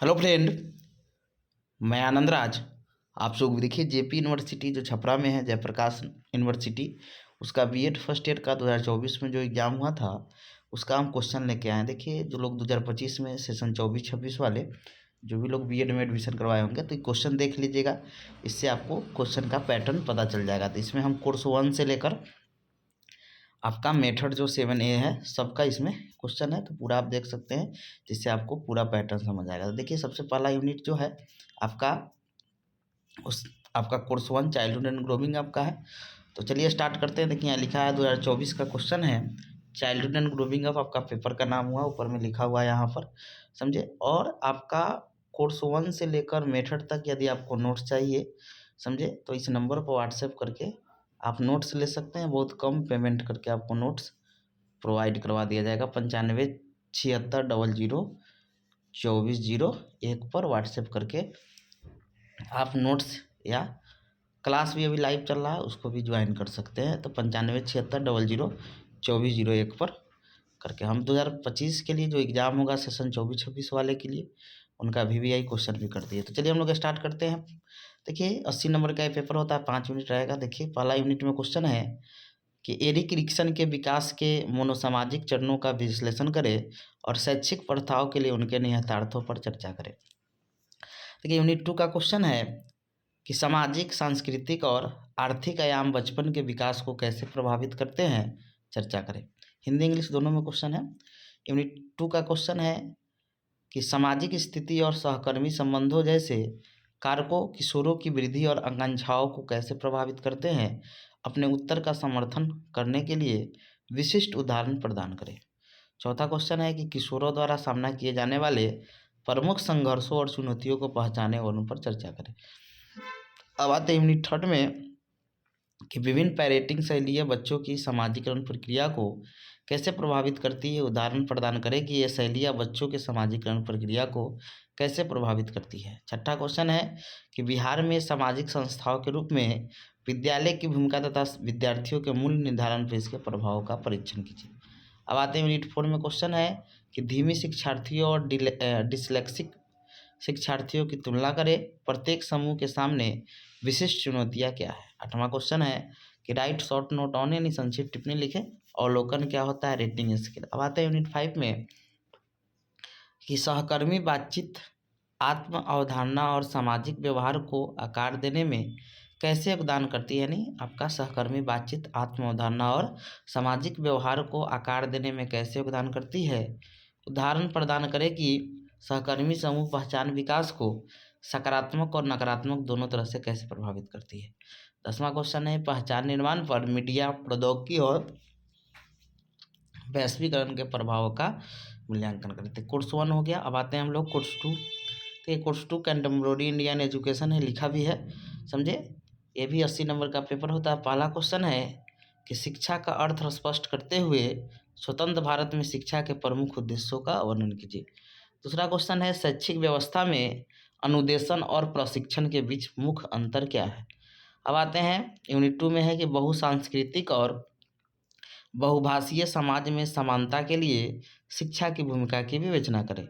Hello friend, मैं आनंद राज। आप लोग देखिए जेपी यूनिवर्सिटी जो छपरा में है, जयप्रकाश यूनिवर्सिटी, उसका बीएड फर्स्ट ईयर का 2024 में जो एग्ज़ाम हुआ था उसका हम क्वेश्चन लेके आए हैं। देखिए जो लोग 2025 में सेशन 24-26 वाले जो भी लोग बीएड में एडमिशन करवाए होंगे तो क्वेश्चन देख लीजिएगा, इससे आपको क्वेश्चन का पैटर्न पता चल जाएगा। तो इसमें हम कोर्स 1 से लेकर आपका मेथड जो 7A है सबका इसमें क्वेश्चन है, तो पूरा आप देख सकते हैं जिससे आपको पूरा पैटर्न समझ आएगा। तो देखिए सबसे पहला यूनिट जो है आपका आपका कोर्स 1 चाइल्डहुड एंड ग्रोमिंग आपका है। तो चलिए स्टार्ट करते हैं। देखिए यहाँ लिखा है 2024 का क्वेश्चन है, चाइल्डहुड एंड ग्रोमिंग अप आपका पेपर का नाम हुआ, ऊपर में लिखा हुआ है यहाँ पर, समझे। और आपका कोर्स 1 से लेकर मेथड तक यदि आपको नोट्स चाहिए, समझे, तो इस नंबर पर व्हाट्सएप करके आप नोट्स ले सकते हैं। बहुत कम पेमेंट करके आपको नोट्स प्रोवाइड करवा दिया जाएगा। 9576002401 पर व्हाट्सएप करके आप नोट्स या क्लास भी अभी लाइव चल रहा है उसको भी ज्वाइन कर सकते हैं। तो 9576002401 पर करके हम 2025 के लिए जो एग्ज़ाम होगा सेशन 24-26 वाले के लिए उनका VVI क्वेश्चन भी कर दिए। तो चलिए हम लोग स्टार्ट करते हैं। देखिए 80 नंबर का ये पेपर होता है, 5 यूनिट रहेगा। देखिए पहला यूनिट में क्वेश्चन है कि एरिक रिक्सन के विकास के मनोसामाजिक चरणों का विश्लेषण करें और शैक्षिक प्रथाओं के लिए उनके निहितार्थों पर चर्चा करें। देखिए यूनिट 2 का क्वेश्चन है कि सामाजिक, सांस्कृतिक और आर्थिक आयाम बचपन के विकास को कैसे प्रभावित करते हैं, चर्चा करें। हिंदी इंग्लिश दोनों में क्वेश्चन है। यूनिट 2 का क्वेश्चन है कि सामाजिक स्थिति और सहकर्मी संबंधों जैसे कारकों किशोरों की वृद्धि और आकांक्षाओं को कैसे प्रभावित करते हैं। अपने उत्तर का समर्थन करने के लिए विशिष्ट उदाहरण प्रदान करें। चौथा क्वेश्चन है कि किशोरों द्वारा सामना किए जाने वाले प्रमुख संघर्षों और चुनौतियों को पहचानें और उन पर चर्चा करें। अब आते हैं यूनिट 3 में कि विभिन्न पेरेंटिंग शैलियाँ बच्चों की सामाजिकरण प्रक्रिया को कैसे प्रभावित करती है। उदाहरण प्रदान करें कि ये शैलियाँ बच्चों के सामाजिकरण प्रक्रिया को कैसे प्रभावित करती है। छठा क्वेश्चन है कि बिहार में सामाजिक संस्थाओं के रूप में विद्यालय की भूमिका तथा विद्यार्थियों के मूल्य निर्धारण पर इसके प्रभाव का परीक्षण कीजिए। अब आते हैं यूनिट 4 में क्वेश्चन है कि धीमी शिक्षार्थियों और डिसलेक्सिक शिक्षार्थियों की तुलना करें। प्रत्येक समूह के सामने विशिष्ट चुनौतियाँ क्या है। 8वां क्वेश्चन है कि राइट शॉर्ट नोट ऑन यानी संक्षिप्त टिप्पणी लिखें। अवलोकन क्या होता है, रेटिंग स्केल। अब आते हैं यूनिट 5 में कि सहकर्मी बातचीत आत्म अवधारणा और सामाजिक व्यवहार को आकार देने में कैसे योगदान करती है। यानी आपका सहकर्मी बातचीत आत्म अवधारणा और सामाजिक व्यवहार को आकार देने में कैसे योगदान करती है। उदाहरण प्रदान करें कि सहकर्मी समूह पहचान विकास को सकारात्मक और नकारात्मक दोनों तरह से कैसे प्रभावित करती है। 10वां क्वेश्चन है पहचान निर्माण पर मीडिया, प्रौद्योगिकी और वैश्वीकरण के प्रभाव का मूल्यांकन करते हैं। कोर्स 1 हो गया। अब आते हैं हम लोग कोर्स 2। तो ये कोर्स 2 कंटेम्प्रोरी इंडियन एजुकेशन है, लिखा भी है, समझे। ये भी 80 नंबर का पेपर होता है। पहला क्वेश्चन है कि शिक्षा का अर्थ स्पष्ट करते हुए स्वतंत्र भारत में शिक्षा के प्रमुख उद्देश्यों का वर्णन कीजिए। दूसरा क्वेश्चन है शैक्षिक व्यवस्था में अनुदेशन और प्रशिक्षण के बीच मुख्य अंतर क्या है। अब आते हैं यूनिट 2 में है कि बहुसांस्कृतिक और बहुभाषीय समाज में समानता के लिए शिक्षा की भूमिका की विवेचना करें।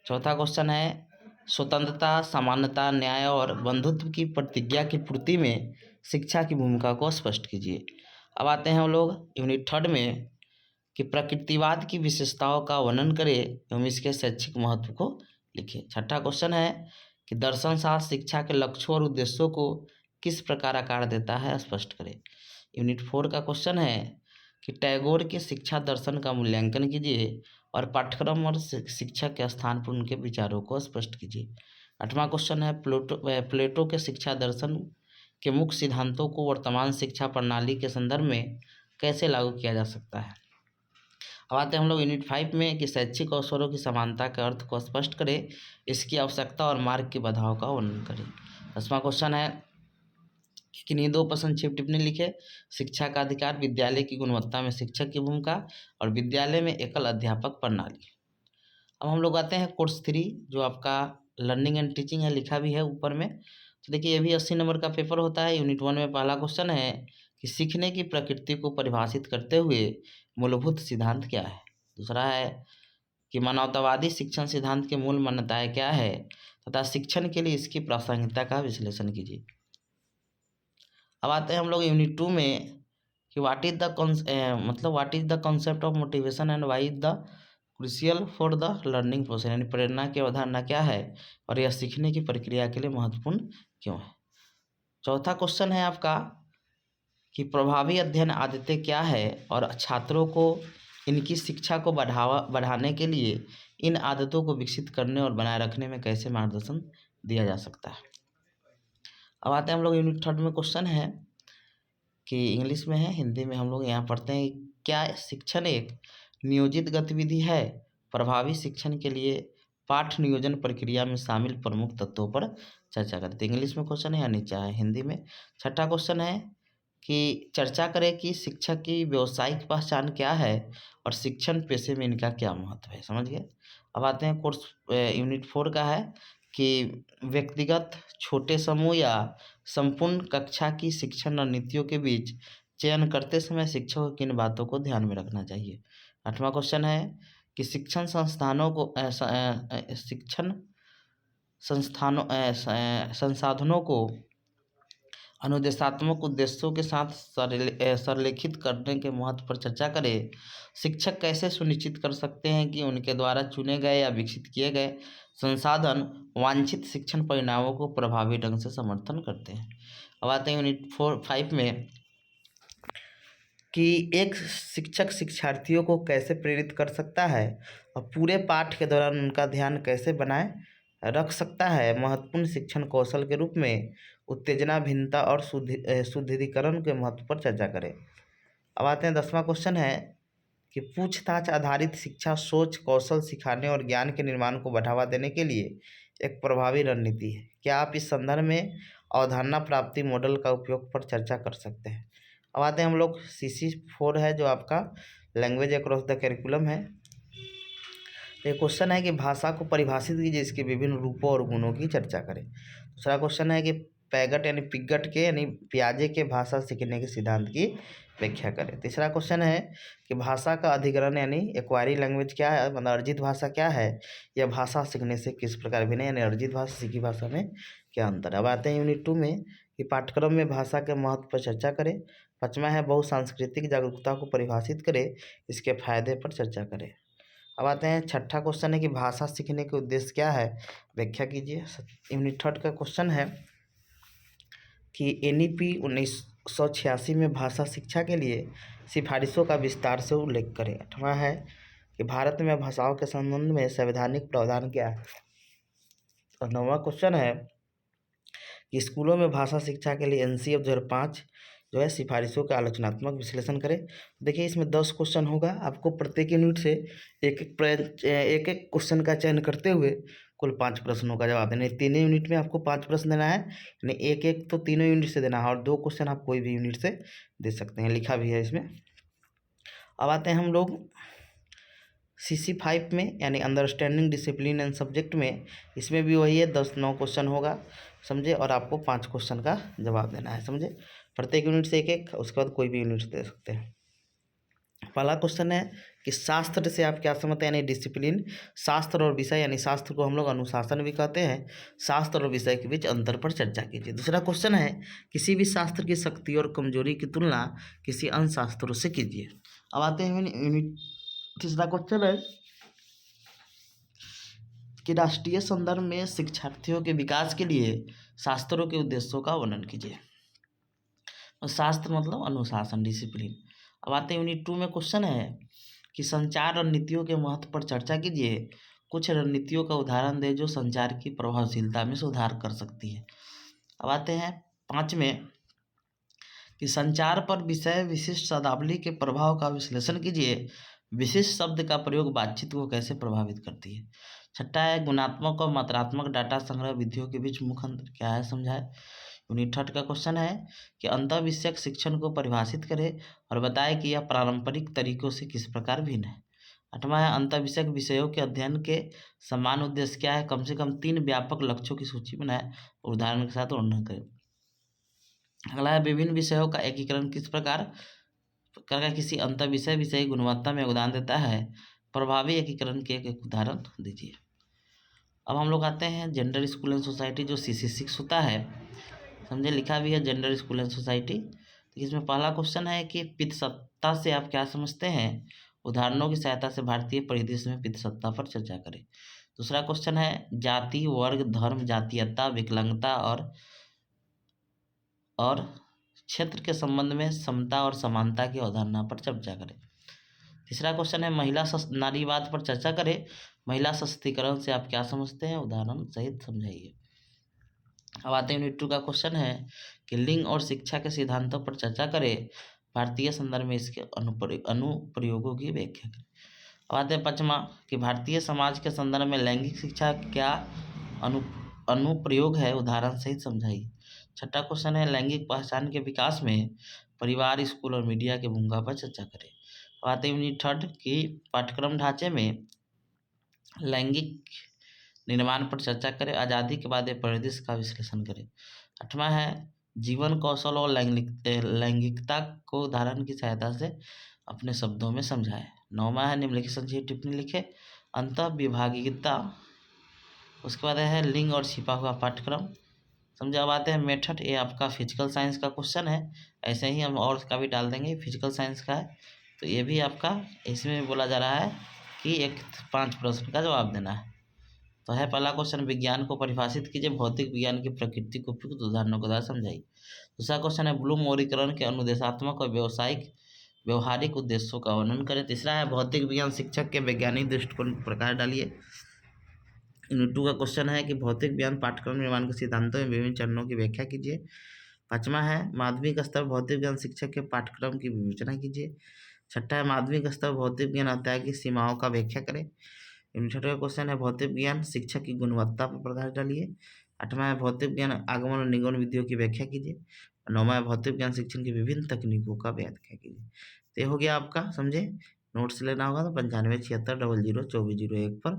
चौथा क्वेश्चन है स्वतंत्रता, समानता, न्याय और बंधुत्व की प्रतिज्ञा की पूर्ति में शिक्षा की भूमिका को स्पष्ट कीजिए। अब आते हैं हम लोग यूनिट 3 में कि प्रकृतिवाद की विशेषताओं का वर्णन करें एवं इसके शैक्षिक महत्व को लिखें। छठा क्वेश्चन है कि दर्शन शास्त्र शिक्षा के लक्ष्यों और उद्देश्यों को किस प्रकार आकार देता है, स्पष्ट करें। यूनिट 4 का क्वेश्चन है कि टैगोर के शिक्षा दर्शन का मूल्यांकन कीजिए और पाठ्यक्रम और शिक्षा के स्थान पर उनके विचारों को स्पष्ट कीजिए। 8वां क्वेश्चन है प्लेटो के शिक्षा दर्शन के मुख्य सिद्धांतों को वर्तमान शिक्षा प्रणाली के संदर्भ में कैसे लागू किया जा सकता है। अब आते हैं हम लोग यूनिट 5 में कि शैक्षिक अवसरों की समानता के अर्थ को स्पष्ट करें, इसकी आवश्यकता और मार्ग की बाधाओं का वर्णन करें। 10वां क्वेश्चन है कि किन्हीं दो पर संक्षिप्त टिप्पणी लिखे। शिक्षा का अधिकार, विद्यालय की गुणवत्ता में शिक्षक की भूमिका और विद्यालय में एकल अध्यापक प्रणाली। अब हम लोग आते हैं कोर्स 3 जो आपका लर्निंग एंड टीचिंग है, लिखा भी है ऊपर में। तो देखिए ये भी 80 नंबर का पेपर होता है। यूनिट 1 में पहला क्वेश्चन है कि सीखने की प्रकृति को परिभाषित करते हुए मूलभूत सिद्धांत क्या है। दूसरा है कि मानवतावादी शिक्षण सिद्धांत के मूल मान्यताएं क्या है तथा शिक्षण के लिए इसकी प्रासंगिकता का विश्लेषण कीजिए। अब आते हैं हम लोग यूनिट 2 में कि what is the concept of motivation and why is the crucial for the learning process, यानी प्रेरणा की अवधारणा क्या है और यह सीखने की प्रक्रिया के लिए महत्वपूर्ण क्यों है। चौथा क्वेश्चन है आपका कि प्रभावी अध्ययन आदतें क्या है और छात्रों को इनकी शिक्षा को बढ़ाने के लिए इन आदतों को विकसित करने और बनाए रखने में कैसे मार्गदर्शन दिया जा सकता है। अब आते हैं हम लोग यूनिट 3 में। क्वेश्चन है कि इंग्लिश में है, हिंदी में हम लोग यहाँ पढ़ते हैं, क्या शिक्षण एक नियोजित गतिविधि है। प्रभावी शिक्षण के लिए पाठ नियोजन प्रक्रिया में शामिल प्रमुख तत्वों पर चर्चा करते हैं। इंग्लिश में क्वेश्चन है या नीचा है हिंदी में। छठा क्वेश्चन है कि चर्चा करें कि शिक्षक की व्यावसायिक पहचान क्या है और शिक्षण पेशे में इनका क्या महत्व है। समझ गए। अब आते हैं कोर्स यूनिट 4 का है कि व्यक्तिगत, छोटे समूह या संपूर्ण कक्षा की शिक्षण रणनीतियों के बीच चयन करते समय शिक्षक को किन बातों को ध्यान में रखना चाहिए। 8वां क्वेश्चन है कि शिक्षण संसाधनों को अनुदेशात्मक उद्देश्यों के साथ संरेखित करने के महत्व पर चर्चा करें। शिक्षक कैसे सुनिश्चित कर सकते हैं कि उनके द्वारा चुने गए या विकसित किए गए संसाधन वांछित शिक्षण परिणामों को प्रभावी ढंग से समर्थन करते हैं। अब आते हैं यूनिट 5 में कि एक शिक्षक शिक्षार्थियों को कैसे प्रेरित कर सकता है और पूरे पाठ के दौरान उनका ध्यान कैसे बनाए रख सकता है। महत्वपूर्ण शिक्षण कौशल के रूप में उत्तेजना, भिन्नता और सुदृढ़ीकरण के महत्व पर चर्चा करें। अब आते हैं 10वां क्वेश्चन है कि पूछताछ आधारित शिक्षा सोच, कौशल सिखाने और ज्ञान के निर्माण को बढ़ावा देने के लिए एक प्रभावी रणनीति है। क्या आप इस संदर्भ में अवधारणा प्राप्ति मॉडल का उपयोग पर चर्चा कर सकते हैं। अब आते हैं हम लोग CC4 है जो आपका लैंग्वेज अक्रॉस द करिकुलम है। ये क्वेश्चन है कि भाषा को परिभाषित कीजिए, इसके विभिन्न रूपों और गुणों की चर्चा करें। दूसरा क्वेश्चन है कि पैगट यानी पिगट के यानी पियाजे के भाषा सीखने के सिद्धांत की व्याख्या करें। तीसरा क्वेश्चन है कि भाषा का अधिग्रहण यानी एक्वायरी लैंग्वेज क्या है, मतलब अर्जित भाषा क्या है, यह भाषा सीखने से किस प्रकार भिन्न है, यानी अर्जित भाषा सीखी भाषा में क्या अंतर है। अब आते हैं यूनिट 2 में कि पाठ्यक्रम में भाषा के महत्व पर चर्चा करें। 5वां है बहुसांस्कृतिक जागरूकता को परिभाषित करें, इसके फायदे पर चर्चा करें। अब आते हैं 6ठा क्वेश्चन है कि भाषा सीखने के उद्देश्य क्या है, व्याख्या कीजिए। यूनिट 3 का क्वेश्चन है कि NEP 1986 में भाषा शिक्षा के लिए सिफारिशों का विस्तार से उल्लेख करें। 8वां है कि भारत में भाषाओं के संबंध में संवैधानिक प्रावधान क्या है। और 9वां क्वेश्चन है कि स्कूलों में भाषा शिक्षा के लिए NCF 2005 जो है सिफारिशों का आलोचनात्मक विश्लेषण करें। देखिए इसमें 10 क्वेश्चन होगा, आपको प्रत्येक यूनिट से एक एक क्वेश्चन का चयन करते हुए कुल 5 प्रश्नों का जवाब देना है। तीनों यूनिट में आपको 5 प्रश्न देना है, यानी एक तो तीनों यूनिट से देना है और 2 क्वेश्चन आप कोई भी यूनिट से दे सकते हैं, लिखा भी है इसमें। अब आते हैं हम लोग CC5 में यानी अंडरस्टैंडिंग डिसिप्लिन एंड सब्जेक्ट में। इसमें भी वही है, 9 क्वेश्चन होगा, समझे, और आपको 5 क्वेश्चन का जवाब देना है, समझे। प्रत्येक यूनिट से एक, उसके बाद कोई भी यूनिट दे सकते हैं। पहला क्वेश्चन है कि शास्त्र से आप क्या समझते हैं, यानी डिसिप्लिन। शास्त्र और विषय, यानी शास्त्र को हम लोग अनुशासन भी कहते हैं, शास्त्र और विषय के बीच अंतर पर चर्चा कीजिए। दूसरा क्वेश्चन है किसी भी शास्त्र की शक्ति और कमजोरी की तुलना किसी अन्य शास्त्रों से कीजिए। अब आते हैं यूनिट। तीसरा क्वेश्चन है कि राष्ट्रीय संदर्भ में शिक्षार्थियों के विकास के लिए शास्त्रों के उद्देश्यों का वर्णन कीजिए। और शास्त्र मतलब अनुशासन, डिसिप्लिन। अब आते हैं यूनिट 2 में। क्वेश्चन है कि संचार रणनीतियों के महत्व पर चर्चा कीजिए। कुछ रणनीतियों का उदाहरण दें जो संचार की प्रभावशीलता में सुधार कर सकती है। अब आते हैं 5 में कि संचार पर विषय विशिष्ट शब्दावली के प्रभाव का विश्लेषण कीजिए। विशिष्ट शब्द का प्रयोग बातचीत को कैसे प्रभावित करती है। 6ठा है गुणात्मक और मात्रात्मक डाटा संग्रह विधियों के बीच मुख्य अंतर क्या है, समझाए। यूनिट 3 का क्वेश्चन है कि अंतःविषयक शिक्षण को परिभाषित करें और बताएं कि यह पारंपरिक तरीकों से किस प्रकार भिन्न है। 8वां है अंतःविषयक विषयों के अध्ययन के समान उद्देश्य क्या है, कम से कम 3 व्यापक लक्ष्यों की सूची बनाएं और उदाहरण के साथ वर्णन करें। अगला है विभिन्न विषयों का एकीकरण किस प्रकार किसी अंतःविषय विषय गुणवत्ता में योगदान देता है। प्रभावी एकीकरण के एक उदाहरण दीजिए। अब हम लोग आते हैं जेंडर स्कूल एंड सोसाइटी, जो CC6 होता है, समझे, लिखा भी है जेंडर स्कूल एंड सोसाइटी। तो इसमें पहला क्वेश्चन है कि पितृसत्ता से आप क्या समझते हैं, उदाहरणों की सहायता से भारतीय परिदृश्य में पितृसत्ता पर चर्चा करें। दूसरा क्वेश्चन है जाति, वर्ग, धर्म, जातीयता, विकलांगता और क्षेत्र के संबंध में समता और समानता की अवधारणा पर चर्चा करें। तीसरा क्वेश्चन है नारीवाद पर चर्चा करें, महिला सशक्तिकरण से आप क्या समझते हैं, उदाहरण सहित समझाइए। अब आते हैं यूनिट 2 का क्वेश्चन है कि लिंग और शिक्षा के सिद्धांतों पर चर्चा करें, भारतीय संदर्भ में इसके अनुप्रयोगों की व्याख्या करें। अब आते हैं 5वां कि भारतीय समाज के संदर्भ में लैंगिक शिक्षा क्या अनुप्रयोग है, उदाहरण सहित समझाइए। छठा क्वेश्चन है लैंगिक पहचान के विकास में परिवार, स्कूल और मीडिया की भूमिका पर चर्चा करें। अब आते हैं यूनिट 3 की पाठ्यक्रम ढांचे में लैंगिक निर्माण पर चर्चा करें, आज़ादी के बाद परिदृश्य का विश्लेषण करें। 8वां है जीवन कौशल और लैंगिकता को उदाहरण की सहायता से अपने शब्दों में समझाएं। 9वां है निम्नलिखित संक्षिप्त टिप्पणी लिखे। अंतः विभागीयता, उसके बाद है लिंग और छिपा हुआ पाठ्यक्रम, समझे। अब आते हैं मेथड, ये आपका फिजिकल साइंस का क्वेश्चन है, ऐसे ही हम और का भी डाल देंगे, फिजिकल साइंस का है तो ये भी आपका, इसमें बोला जा रहा है कि 5 प्रश्न का जवाब देना है। तो है पहला क्वेश्चन विज्ञान को परिभाषित कीजिए, भौतिक विज्ञान की प्रकृति को उपयुक्त उदाहरणों के द्वारा समझाइए। दूसरा क्वेश्चन है ब्लूम वर्गीकरण के अनुदेशात्मक और व्यवहारिक उद्देश्यों का वर्णन करें। तीसरा है भौतिक विज्ञान शिक्षक के वैज्ञानिक दृष्टिकोण प्रकार डालिए। यूनिट 2 का क्वेश्चन है कि भौतिक विज्ञान पाठ्यक्रम निर्माण के सिद्धांतों में विभिन्न चरणों की व्याख्या कीजिए। 5वां है माध्यमिक स्तर भौतिक विज्ञान शिक्षक के पाठ्यक्रम की विवेचना कीजिए। 6ठा है माध्यमिक स्तर भौतिक विज्ञान अध्याय की सीमाओं का व्याख्या करें। यूनिट 6 का क्वेश्चन है भौतिक विज्ञान शिक्षा की गुणवत्ता पर प्रकाश डालिए। 8वां है भौतिक विज्ञान आगमन और निगमन विधियों की व्याख्या कीजिए। 9वां है भौतिक विज्ञान शिक्षण की विभिन्न तकनीकों का व्याख्या कीजिए। तो ये हो गया आपका, समझे। नोट्स लेना होगा तो 9576002401 पर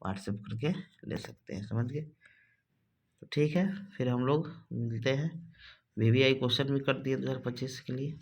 व्हाट्सएप करके ले सकते हैं, समझ गए। तो ठीक है, फिर हम लोग मिलते हैं। VVI क्वेश्चन भी कर दिए 2025 के लिए।